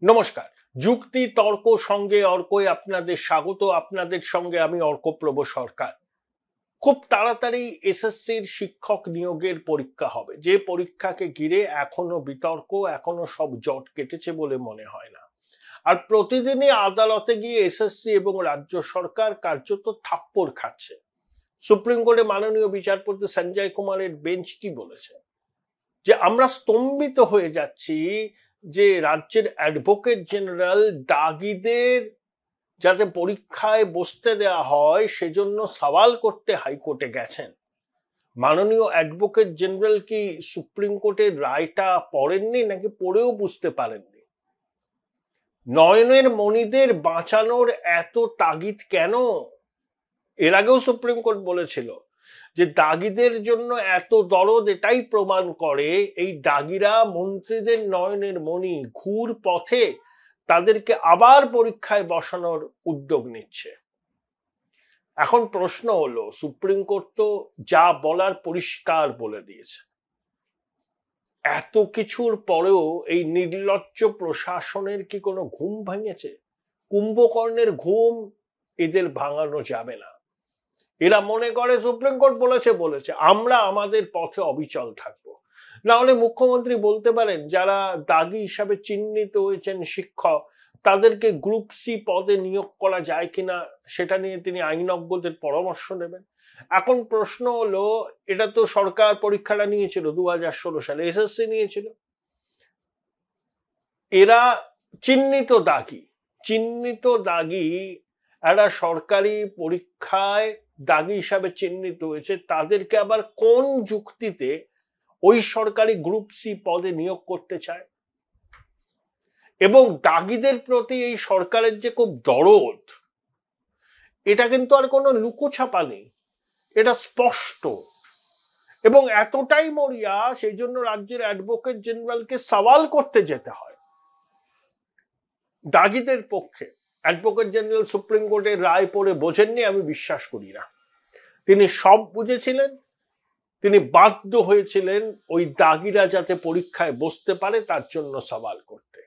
নমস্কার। যুক্তি তর্ক সঙ্গে অর্কই আপনাদের স্বাগত। আপনাদের সঙ্গে আমি অর্কপ্রভ সরকার। খুব তাড়াতাড়ি এসএসসির শিক্ষক নিয়োগের পরীক্ষা হবে, যে পরীক্ষাকে ঘিরে এখনো বিতর্ক, এখনো সব জট কেটেছে বলে মনে হয় না। আর প্রতিদিনই আদালতে গিয়ে এসএসসি এবং রাজ্য সরকার কার্যত থাপ্পড় খাচ্ছে। সুপ্রিম কোর্টে মাননীয় বিচারপতি সঞ্জয় কুমারের বেঞ্চ কি বলেছে, যে আমরা স্তম্ভিত হয়ে যাচ্ছি যে রাজ্যের অ্যাডভোকেট জেনারেল দাগিদের যাতে পরীক্ষায় বসতে দেওয়া হয় সেজন্য সওয়াল করতে হাইকোর্টে গেছেন। মাননীয় অ্যাডভোকেট জেনারেল কি সুপ্রিম কোর্টের রায়টা পড়েননি, নাকি পড়েও বুঝতে পারেননি? নয়নের মণিদের বাঁচানোর এত তাগিদ কেন? এর আগেও সুপ্রিম কোর্ট বলেছিল যে দাগিদের জন্য এত দরদ এটাই প্রমাণ করে এই দাগিরা মন্ত্রীদের নয়নের মণি, ঘুর পথে তাদেরকে আবার পরীক্ষায় বসানোর উদ্যোগ নিচ্ছে। এখন প্রশ্ন হলো, সুপ্রিম কোর্ট তো যা বলার পরিষ্কার বলে দিয়েছে, এত কিছুর পরেও এই নির্লজ্জ প্রশাসনের কি কোনো ঘুম ভেঙেছে? কুম্ভকর্ণের ঘুম এদের ভাঙানো যাবে না। এরা মনে করে সুপ্রিম কোর্ট বলেছে আমরা আমাদের পথে অবিচল থাকবো। না হলে মুখ্যমন্ত্রী বলতে পারেন যারা দাগি হিসাবে চিহ্নিত হয়েছেন শিক্ষক, তাদেরকে গ্রুপ সি পদে নিয়োগ করা যায় কিনা সেটা নিয়ে তিনি আইনজ্ঞদের পরামর্শ নেবেন। এখন প্রশ্ন হলো, এটা তো সরকার পরীক্ষাটা নিয়েছিল 2016 সালে, এসএসসি নিয়েছিল। এরা চিহ্নিত দাগি একটা সরকারি পরীক্ষায় দাগি হিসাবে চিহ্নিত হয়েছে, তাদেরকে আবার কোন যুক্তিতে ওই সরকারি গ্রুপ সি পদে নিয়োগ করতে চায়? এবং দাগিদের প্রতি এই সরকারের যে খুব দরদ, এটা কিন্তু আর কোনো লুকোছাপা নেই, এটা স্পষ্ট। এবং এতটাই মরিয়া, সেই জন্য রাজ্যের অ্যাডভোকেট জেনারেলকে সওয়াল করতে যেতে হয় দাগিদের পক্ষে। অ্যাডভোকেট জেনারেল সুপ্রিম কোর্টের রায় পড়ে বোঝেননি, আমি বিশ্বাস করি না। তিনি সব বুঝেছিলেন, তিনি বাধ্য হয়েছিলেন ওই দাগিরা যাতে পরীক্ষায় বসতে পারে তার জন্য সওয়াল করতে।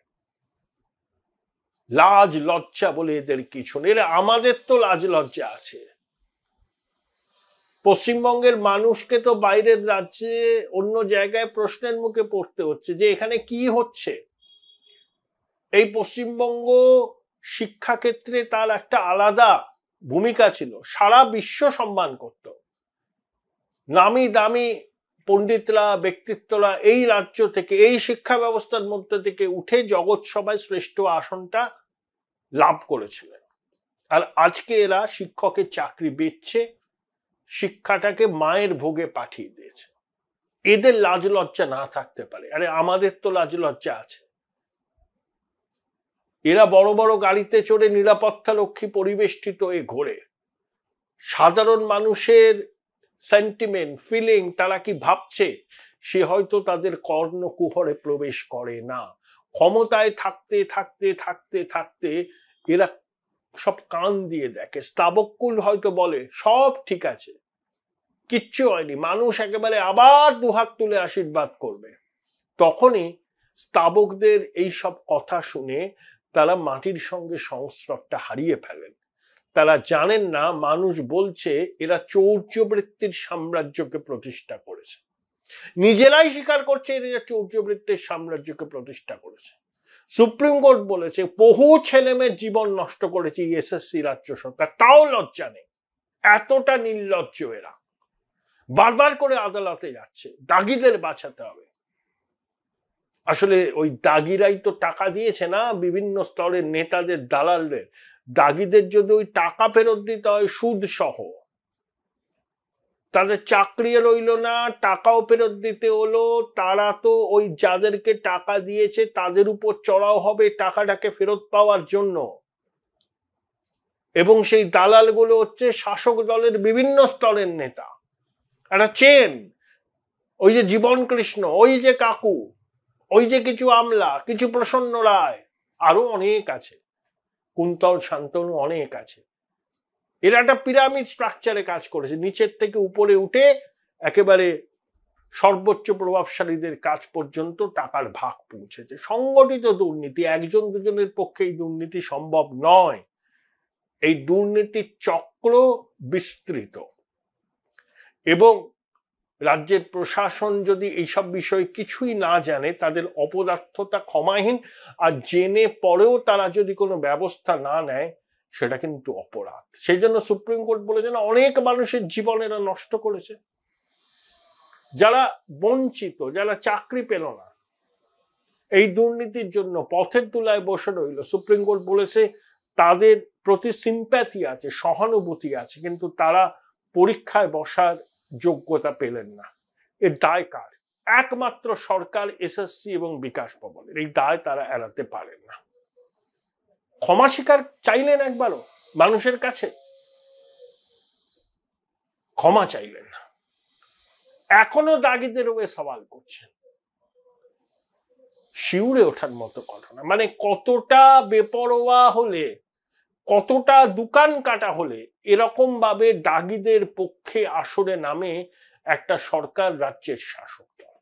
লাজ লজ্জা বলে এদের কিছু নেই। আমাদের তো লাজ লজ্জা আছে। পশ্চিমবঙ্গের মানুষকে তো বাইরের রাজ্যে অন্য জায়গায় প্রশ্নের মুখে পড়তে হচ্ছে যে এখানে কি হচ্ছে। এই পশ্চিমবঙ্গ শিক্ষাক্ষেত্রে তার একটা আলাদা ভূমিকা ছিল, সারা বিশ্ব সম্মান করত। নামি দামি পণ্ডিতরা, ব্যক্তিত্বরা এই রাজ্য থেকে, এই শিক্ষা ব্যবস্থার মধ্যে থেকে উঠে জগৎ সভায় শ্রেষ্ঠ আসনটা লাভ করেছিলেন। আর আজকে এরা শিক্ষকের চাকরি বেচছে, শিক্ষাটাকে মায়ের ভোগে পাঠিয়ে দিয়েছে। এদের লাজ লজ্জা না থাকতে পারে? আরে আমাদের তো লাজ লজ্জা আছে। এরা বড় বড় গাড়িতে চড়ে নিরাপত্তা রক্ষী পরিবেষ্টিত হয়ে ঘোরে। সাধারণ মানুষের সেন্টিমেন্ট, ফিলিং, তারা কি ভাবছে সে হয়তো তাদের কর্ণকুহরে প্রবেশ করে না। ক্ষমতায় থাকতে থাকতে থাকতে থাকতে এরা সব কান দিয়ে দেখে। স্তাবকুল হয়তো বলে সব ঠিক আছে, কিচ্ছু হয়নি, মানুষ একেবারে আবার দুহাত তুলে আশীর্বাদ করবে। তখনই স্তাবকদের এই সব কথা শুনে তারা মাটির সঙ্গে সংস্রবটা হারিয়ে ফেলেন। তারা জানেন না মানুষ বলছে এরা চৌর্যবৃত্তির সাম্রাজ্যকে প্রতিষ্ঠা করেছে। নিজেরাই স্বীকার করছে এরা চৌর্যবৃত্তির সাম্রাজ্যকে প্রতিষ্ঠা করেছে। সুপ্রিম কোর্ট বলেছে বহু ছেলেমেয়ের জীবন নষ্ট করেছে এসএসসি রাজ্য সরকার, তাও লজ্জা নেই। এতটা নির্লজ্জ এরা। বারবার করে আদালতে যাচ্ছে, দাগিদের বাঁচাতে হবে। আসলে ওই দাগিরাই তো টাকা দিয়েছে না বিভিন্ন স্তরের নেতাদের, দালালদের। দাগিদের যদি ওই টাকা ফেরত দিতে হয় সুদ সহ, তাদের চাকরি রইল না, টাকাও ফেরত দিতে হলো, তারা তো ওই যাদেরকে টাকা দিয়েছে তাদের উপর চড়াও হবে টাকাটাকে ফেরত পাওয়ার জন্য। এবং সেই দালালগুলো হচ্ছে শাসক দলের বিভিন্ন স্তরের নেতা। একটা চেন। ওই যে জীবন কৃষ্ণ, ওই যে কাকু, ওই যে কিছু আমলা, কিছু প্রসন্ন রায়, আরো অনেক আছে, কুন্তল, শান্তনু, অনেক আছে। এরা একটা পিরামিড স্ট্রাকচারে কাজ করেছে, নিচের থেকে উপরে উঠে একেবারে সর্বোচ্চ প্রভাবশালীদের কাছ পর্যন্ত টাকার ভাগ পৌঁছেছে। সংগঠিত দুর্নীতি, একজন দুজনের পক্ষে এই দুর্নীতি সম্ভব নয়। এই দুর্নীতির চক্র বিস্তৃত, এবং রাজ্যের প্রশাসন যদি এইসব বিষয়ে কিছুই না জানে, তাদের অপদার্থতা ক্ষমাহীন, আর জেনে পরেও তারা যদি কোনো ব্যবস্থা না নেয়, সেটা কিন্তু অপরাধ। সেই জন্য সুপ্রিম কোর্ট বলেছেন অনেক মানুষের জীবন এরা নষ্ট করেছে। যারা বঞ্চিত, যারা চাকরি পেল না, এই দুর্নীতির জন্য পথের তুলায় বসে রইল, সুপ্রিম কোর্ট বলেছে তাদের প্রতি সিম্প্যাথি আছে, সহানুভূতি আছে, কিন্তু তারা পরীক্ষায় বসার যোগ্যতা পেলেন না। এর দায় কার? একমাত্র সরকার, এসএসসি এবং বিকাশ ভবনের। এই দায় তারা এড়াতে পারেন না। ক্ষমা স্বীকার চাইলেন একবারও মানুষের কাছে? ক্ষমা চাইলেন না, এখনো দাগিদের ওয়ে সওয়াল করছেন। শিউরে ওঠার মতো ঘটনা। মানে কতটা বেপরোয়া হলে, কতটা দোকান কাটা হলে এরকম ভাবে দাগিদের পক্ষে আসরে নামে একটা সরকার, রাজ্যের শাসক দল।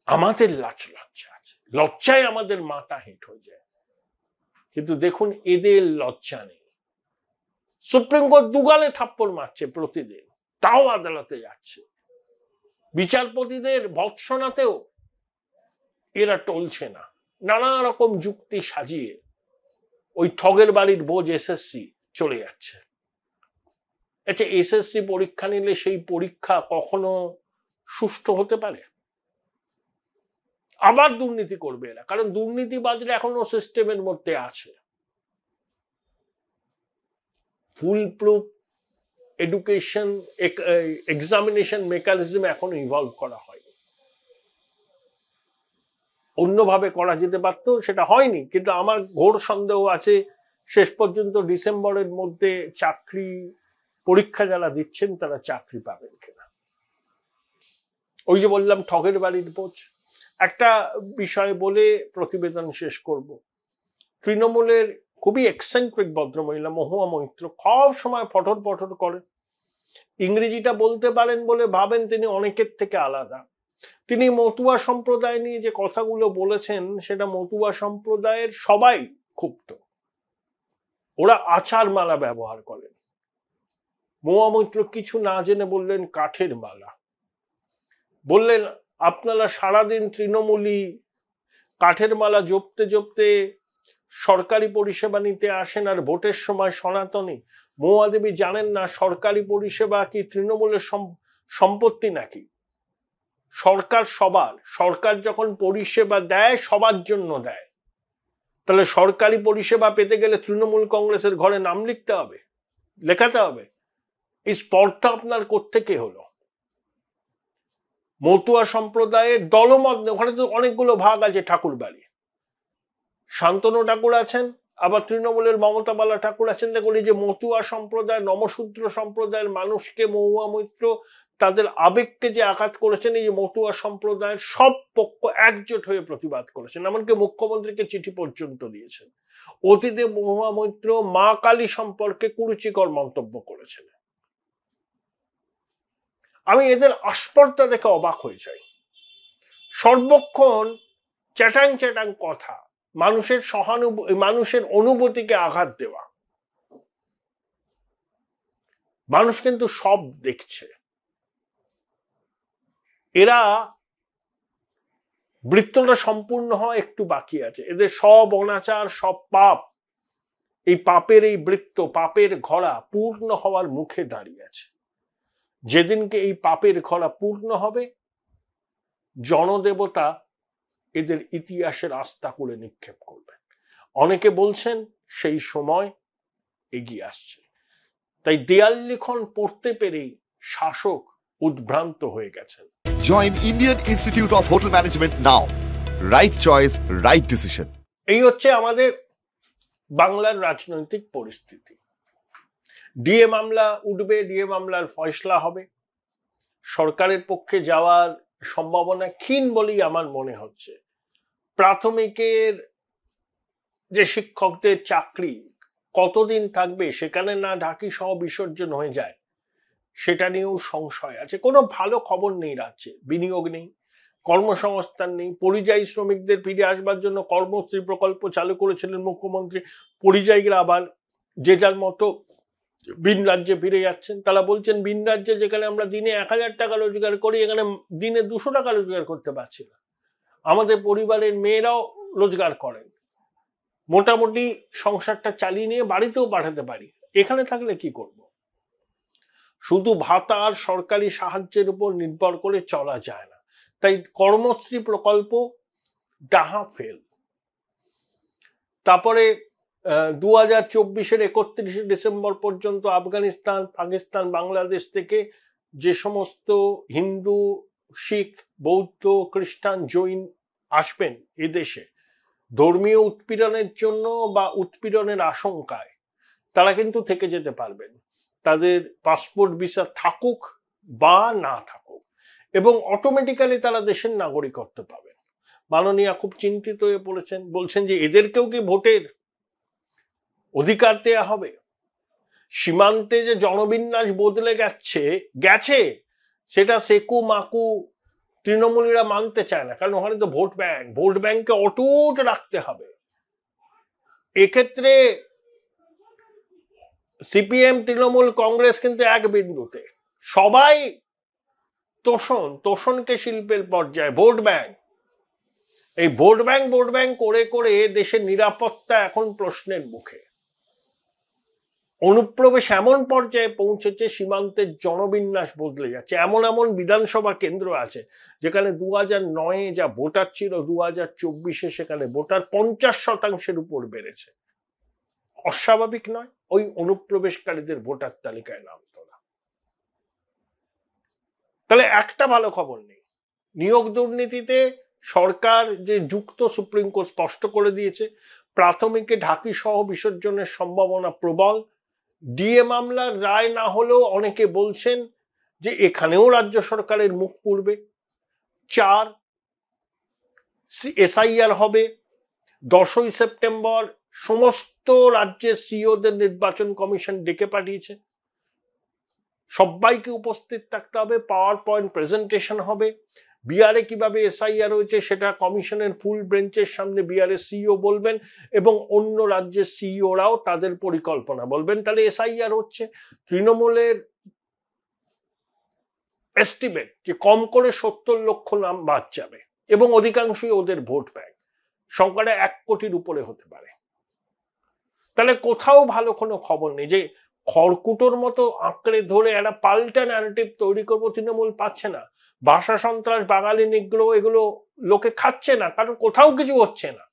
আমাদের লজ্জা আছে, লজ্জায় আমাদের মাথা হেঁট হয়ে যায়। কিন্তু দেখুন এদের লজ্জা নেই। সুপ্রিম কোর্ট দুগালে থাপ্পড় মারছে প্রতিদিন, তাও আদালতে যাচ্ছে। বিচারপতিদের ভৎসনাতেও এরা টলছে না, নানা রকম যুক্তি সাজিয়ে ওই ঠগের বাড়ির বোঝ এসএসসি চলে যাচ্ছে। আচ্ছা, এসএসসি পরীক্ষা নিলে সেই পরীক্ষা কখনো সুষ্ঠু হতে পারে? আবার দুর্নীতি করবে এরা, কারণ দুর্নীতিবাজরা এখনো সিস্টেমের মধ্যে আছে। Full proof education examination mechanism এখনো ইভলভ করা হয়নি। অন্যভাবে করা যেতে পারত, সেটা হয়নি। কিন্তু আমার ঘোর সন্দেহ আছে শেষ পর্যন্ত ডিসেম্বরের মধ্যে চাকরি পরীক্ষা যারা দিচ্ছেন তারা চাকরি পাবেন কিনা। ওই যে বললাম ঠগের বাড়ির বোঝ। একটা বিষয় বলে প্রতিবেদন শেষ করব। তৃণমূলের খুবই এক্সেন্ট্রিক ভদ্রমহিলা মহুয়া মৈত্র সব সময় ফটর ফটর করেন। ইংরেজিটা বলতে পারেন বলে ভাবেন তিনি অনেকের থেকে আলাদা। তিনি মতুয়া সম্প্রদায় নিয়ে যে কথাগুলো বলেছেন, সেটা মতুয়া সম্প্রদায়ের সবাই ক্ষুব্ধ। ওরা আচার মালা ব্যবহার করেন। মহুয়া মৈত্র কিছু না জেনে বললেন কাঠের মালা। বললেন আপনারা সারাদিন তৃণমূলী কাঠের মালা জপতে জপতে সরকারি পরিষেবা নিতে আসেন, আর ভোটের সময় সনাতনী। মহুয়া দেবী জানেন না সরকারি পরিষেবা কি তৃণমূলের সম্পত্তি নাকি? সরকার সবার। সরকার যখন পরিষেবা দেয় সবার জন্য দেয়। তাহলে সরকারি পরিষেবা পেতে গেলে তৃণমূল কংগ্রেসের ঘরে নাম লিখতে হবে, লেখাতে হবে। এই স্পর্ধা আপনার কোত্থেকে হলো? মতুয়া সম্প্রদায়ের দলমত, ওখানে তো অনেকগুলো ভাগ আছে। ঠাকুর বাড়ি, শান্তনু ঠাকুর আছেন, আবার তৃণমূলের মমতা বালা ঠাকুর আছেন। দেখুন এই যে মতুয়া সম্প্রদায়, নমশূদ্র সম্প্রদায়ের মানুষকে মহুয়া মৈত্র তাদের আবেগকে যে আঘাত করেছেন, এই যে মতুয়া সম্প্রদায়ের সব পক্ষ একজোট হয়ে প্রতিবাদ করেছেন, এমনকি মুখ্যমন্ত্রীকে চিঠি পর্যন্ত দিয়েছেন। অতীতে মহুয়া মৈত্র মা কালী সম্পর্কে কুরুচিকর মন্তব্য করেছেন। আমি এদের আস্পর্ধা দেখে অবাক হয়ে যাই। সর্বক্ষণ চ্যাটাং চ্যাটাং কথা, মানুষের মানুষের অনুভূতিকে আঘাত দেওয়া। মানুষ কিন্তু সব দেখছে। এরা বৃত্তটা সম্পূর্ণ হওয়া একটু বাকি আছে। এদের সব অনাচার, সব পাপ, এই পাপের এই বৃত্ত, পাপের ঘোড়া পূর্ণ হওয়ার মুখে দাঁড়িয়ে আছে। যেদিনকে এই পাপের ঘোড়া পূর্ণ হবে, জনদেবতা এদের ইতিহাসের আস্থা করে নিক্ষেপ করবেন। অনেকে বলছেন সেই সময় এগিয়ে আসছে। তাই দেয়াল লিখন পড়তে পেরেই শাসক উদ্ভ্রান্ত হয়ে গেছেন। Join Indian Institute of Hotel Management now. Right choice, right decision. এই হচ্ছে আমাদের বাংলার রাজনৈতিক পরিস্থিতি। ডিএ মামলা উঠবে, ডিএ মামলার ফয়সলা হবে। সরকারের পক্ষে যাওয়ার সম্ভাবনা ক্ষীণ বলেই আমার মনে হচ্ছে। প্রাথমিকের যে শিক্ষকদের চাকরি কতদিন থাকবে, সেখানে না ঢাকি সহ বিসর্জন হয়ে যায়, সেটা নিয়েও সংশয় আছে। কোনো ভালো খবর নেই রাজ্যে, বিনিয়োগ নেই, কর্মসংস্থান নেই। পরিযায়ী শ্রমিকদের ফিরে আসবার জন্য কর্মশ্রী প্রকল্প চালু করেছিলেন মুখ্যমন্ত্রী, পরিযায়ীরা আবার যে যার মতো ভিন রাজ্যে ফিরে যাচ্ছেন। তারা বলছেন ভিন রাজ্যে যেখানে আমরা দিনে 1000 টাকা রোজগার করি, এখানে দিনে 200 টাকা রোজগার করতে পারছি না। আমাদের পরিবারের মেয়েরাও রোজগার করেন, মোটামুটি সংসারটা চালিয়ে নিয়ে বাড়িতেও পাঠাতে পারি, এখানে থাকলে কি করব? শুধু ভাতা আর সরকারি সাহায্যের উপর নির্ভর করে চলা যায় না। তাই কর্মশ্রী প্রকল্প ডাহা ফেল। তারপরে 2024-এর 31শে ডিসেম্বর পর্যন্ত আফগানিস্তান, পাকিস্তান, বাংলাদেশ থেকে যে সমস্ত হিন্দু, শিখ, বৌদ্ধ, খ্রিস্টান, জৈন আসবেন এদেশে ধর্মীয় উৎপীড়নের জন্য বা উৎপীড়নের আশঙ্কায়, তারা কিন্তু থেকে যেতে পারবেন, তাদের পাসপোর্ট ভিসা থাকুক বা না থাকুক, এবং অটোমেটিক্যালি তারা দেশের নাগরিকত্ব পাবেন। মাননীয়া খুব চিন্তিত হয়ে পড়েছেন, বলছেন যে এদেরকেও কি ভোটের অধিকার দেয়া হবে? সীমান্তে যে জনবিন্যাস বদলে গেছে সেটা সেকু মাকু তৃণমূলীরা মানতে চায় না, কারণ ওখানে তো ভোট ব্যাংককে অটুট রাখতে হবে। এক্ষেত্রে সিপিএম, তৃণমূল, কংগ্রেস কিন্তু এক বিন্দুতে, সবাই তোষণকে শিল্পের পর্যায়ে ভোট ব্যাংক। এই ভোট ব্যাংক করে করে দেশের নিরাপত্তা এখন প্রশ্নের মুখে। অনুপ্রবেশ এমন পর্যায়ে পৌঁছেছে, সীমান্তের জনবিন্যাস বদলে যাচ্ছে। এমন এমন বিধানসভা কেন্দ্র আছে যেখানে 2009-এ যা ভোটার ছিল, 2024-এ সেখানে ভোটার 50% উপর বেড়েছে। অস্বাভাবিক নয়? ওই অনুপ্রবেশকারীদের ভোটার তালিকায় নাম তোলা। তাহলে একটা ভালো খবর নেই, নিয়োগ দুর্নীতিতে সরকার যে যুক্ত, সুপ্রিম কোর্ট স্পষ্ট করে দিয়েছে। প্রাথমিকে ঢাকি সহ বিসর্জনের সম্ভাবনা প্রবল। ডিএ মামলার রায় না হলেও অনেকে বলছেন যে এখানেও রাজ্য সরকারের মুখ পুড়বে। 4 এসআইআর হবে। 10ই সেপ্টেম্বর সমস্ত রাজ্যের সিইওদের নির্বাচন কমিশন ডেকে পাঠিয়েছে, সবাইকে উপস্থিত থাকতে হবে, পাওয়ার পয়েন্ট প্রেজেন্টেশন হবে। বিহারে কিভাবে এসআইআর হয়েছে সেটা কমিশনের ফুল বেঞ্চের সামনে বিহারের সিইও বলবেন, এবং অন্য রাজ্যের সিইওরাও তাদের পরিকল্পনা বলবেন। তাহলে এসআইআর হচ্ছে। তৃণমূলের এস্টিমেট যে কম করে 70 লক্ষ নাম বাদ যাবে, এবং অধিকাংশই ওদের ভোট ব্যাংক, সংখ্যাটা 1 কোটির উপরে হতে পারে। তাহলে কোথাও ভালো কোনো খবর নেই। যে খড়কুটোর মতো আঁকড়ে ধরে একটা পাল্টা ন্যারেটিভ তৈরি করবো, তৃণমূল পাচ্ছে না। ভাষা সন্ত্রাস, বাঙালি নিগ্রহ, এগুলো লোকে খাচ্ছে না, কারণ কোথাও কিছু হচ্ছে না।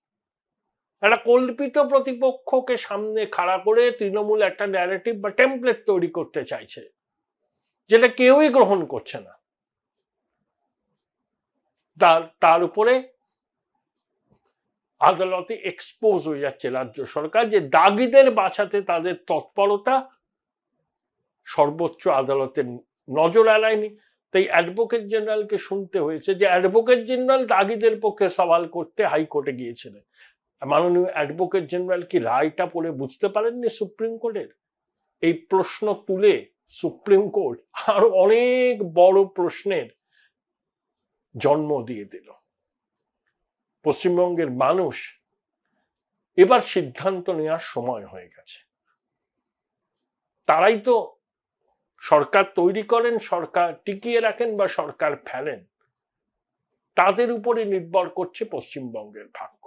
একটা কল্পিত প্রতিপক্ষকে সামনে খাড়া করে তৃণমূল একটা ন্যারেটিভ বা টেমপ্লেট তৈরি করতে চাইছে, যেটা কেউই গ্রহণ করছে না। তার উপরে আদালতে এক্সপোজ হয়ে যাচ্ছে রাজ্য সরকার, যে দাগীদের বাঁচাতে তাদের তৎপরতা সর্বোচ্চ আদালতের নজর এড়ায়নি। তাই অ্যাডভোকেট জেনারেলকে শুনতে হয়েছে যে অ্যাডভোকেট জেনারেল দাগীদের পক্ষে সওয়াল করতে হাইকোর্টে গিয়েছিলেন। মাননীয় অ্যাডভোকেট জেনারেল কি রায়টা পড়ে বুঝতে পারেননি সুপ্রিম কোর্টের? এই প্রশ্ন তুলে সুপ্রিম কোর্ট আরো অনেক বড় প্রশ্নের জন্ম দিয়ে দিল। পশ্চিমবঙ্গের মানুষ এবার সিদ্ধান্ত নেওয়ার সময় হয়ে গেছে। তারাই তো সরকার তৈরি করেন, সরকার টিকিয়ে রাখেন বা সরকার ফেলেন, তাদের উপরে নির্ভর করছে পশ্চিমবঙ্গের ভাগ্য।